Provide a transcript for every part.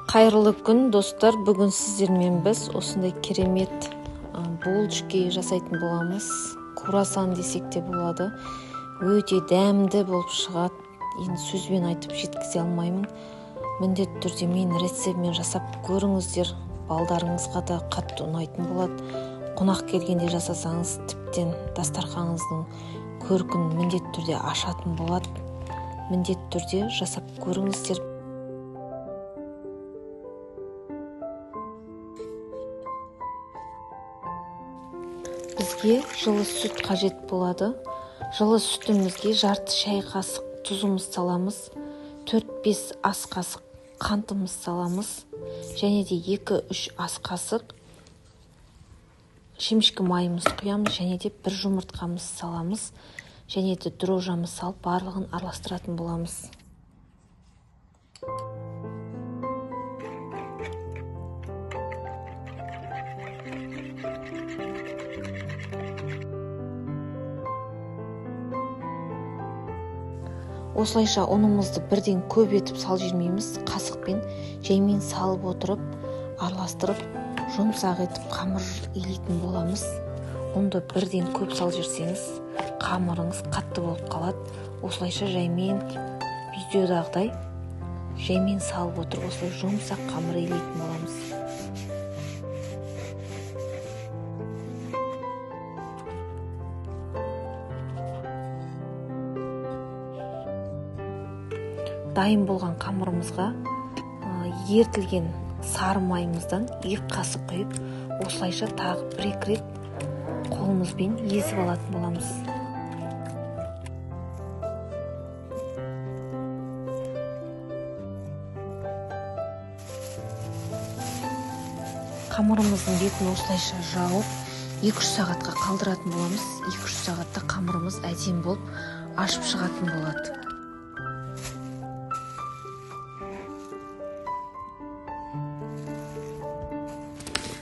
Кайрылы күн достор, бүгүн сиздермен биз осундай керемет булочки жасайтын боламыз. Курасан десек де болады. Өтө дәмді болып шығат. Енді сөзбен айтып жеткізе алмаймын. Міндетті түрде менің рецептіммен жасап көріңіздер. Балдарыңызға да қатты ұнайтын болады. Қонақ келгенде жасасаңыз, тіптен дастарханыңыздың көркін міндетті түрде ашатын болады. Міндетті түрде жасап көріңіздер. Бізге жылы сүт қажет болады. Жылы сүтімізге жарты шай қасық тұзымыз саламыз, 4-5 ас қасық қантымыз саламыз, және де 2-3 ас қасық шемішкі майымыз құямыз, және де 1 жұмыртқамыз саламыз, және де дрожжамыз салып барлығын араластыратын боламыз. Осылайша ұнымызды бірден көп етіп сал жүрмейміз, қасықпен жаймен салып отырып, араластырып, жұмсақ етіп қамыр илейтін боламыз. Ұнды бірден көп сал жүрсеңіз, қамырыңыз қатты болып қалады. Осылайша жаймен видеодағыдай жаймен салып отырып, осылай жұмсақ қамыр илейтін боламыз. Дайын болған қамырымызға ертілген сары майымыздан 2 қасық құйып, осылайша тағы 1-2 рет қолымызбен езіп алатын боламыз. Қамырымыздың бетін осылайша жауып, 2-3 сағатқа қалдыратын боламыз. 2-3 сағатта қамырымыз әдемі болып, ашып шығатын болады.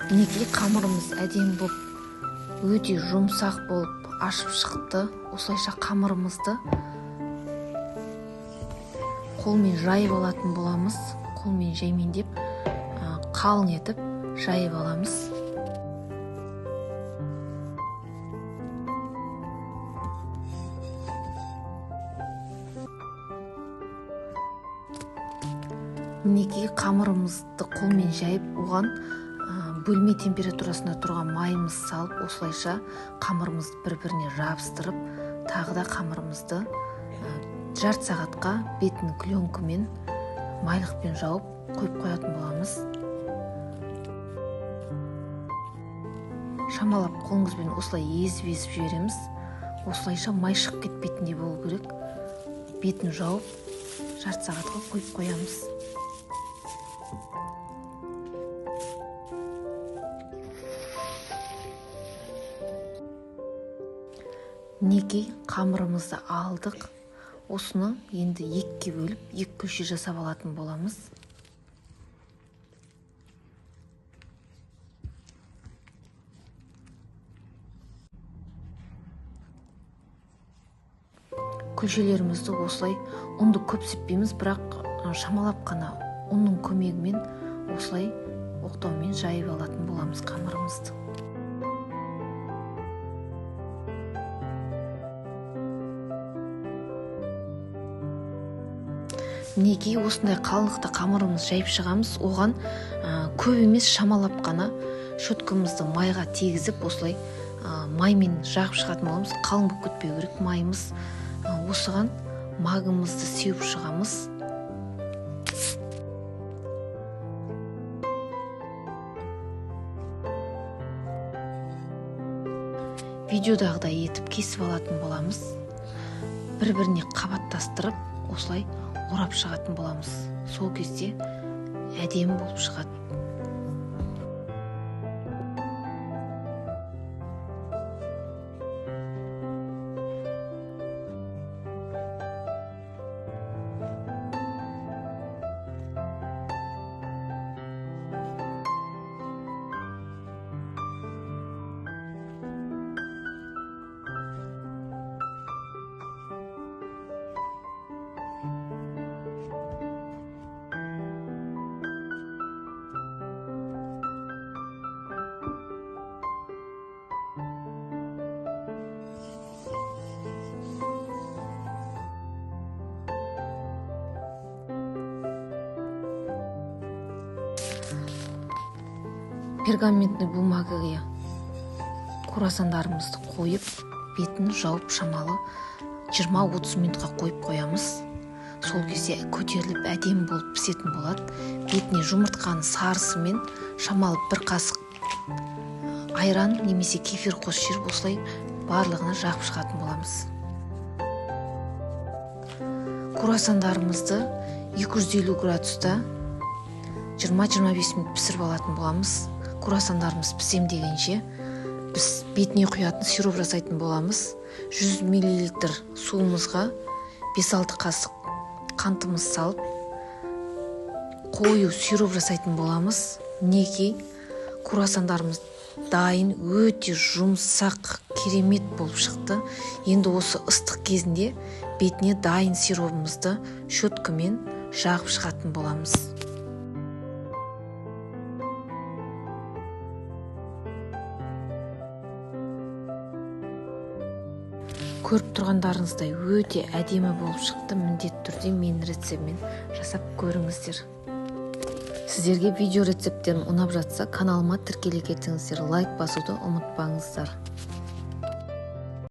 Мінекей қамырымыз әдемі болып, өте жұмсақ болып ашып шықты. Осылайша қамырымызды қолмен жайып алатын боламыз. Қолмен жаймендеп, қалың етіп жайып аламыз. Мінекей қамырымызды қолмен жайып, оған бөлме температурасында тұрған майымыз салып, осылайша қамырымызды бір-біріне жабыстырып, тағы да қамырымызды жарты сағатқа бетін пленкамен, майлықпен жауып қойып қоятын боламыз. Шамалап қолыңызбен осылай езіп жібереміз. Осылайша май шығып кетпейтіндей болу керек. Бетін жауып, жарты сағатқа қойып қоямыз. Мінекей қамырымызды алдық. Осыны енді 2-ге бөліп, 2 көше жасап алатын боламыз. Көшелерімізді осылай ұнды көп сеппейміз, бірақ шамалап қана ұнның көмегімен осылай оқтаумен жайып алатын боламыз қамырымызды. Мінекей осындай қалыңлықта қамырымыз жайып шығамыз. Оған көп емес, шамалап қана шөткімізді майға тегізіп, осылай маймен жағып шығатын боламыз. Қалың болып кетпеу керек майымыз. Осыған магымызды сеуіп шығамыз. Видеодағыдай етіп кесіп алатын боламыз. Бір-біріне қабаттастырып, осылай орап шығатын боламыз. Сол кезде әдемі болып шығады. пергаментный бумагаға круассандарымызды қойып, бетін жауып шамалы 20-30 минутқа қойып қоямыз. Сол кезде көтеріліп әдемі болып пісетін болады. Бетіне жұмыртқаның сарысы мен шамалы 1 қасық айран немесе кефир қосып жіберіп осылай барлығына жағып шығатын боламыз. Круассандарымызды 250 градуста 20-25 минут пісіріп алатын боламыз. Круассандарымыз пісем дегенше біз бетіне құятын сироп жасайтын боламыз. 100 мл суымызға 5-6 қасық қантымыз салып, қою сироп жасайтын боламыз. Неге круассандарымыз дайын, өте жұмсақ, керемет болып шықты. Енді осы ыстық кезінде бетіне дайын сиробымызды щеткамен жағып шығатын боламыз. Көріп тұрғандарыңыздай өте әдемі болып шықты. Міндетті түрде менің рецептіммен жасап көріңіздер. Сіздерге видео рецепттерім ұнап жатса, каналыма тіркеле кетіңіздер, лайк басуды ұмытпаңыздар.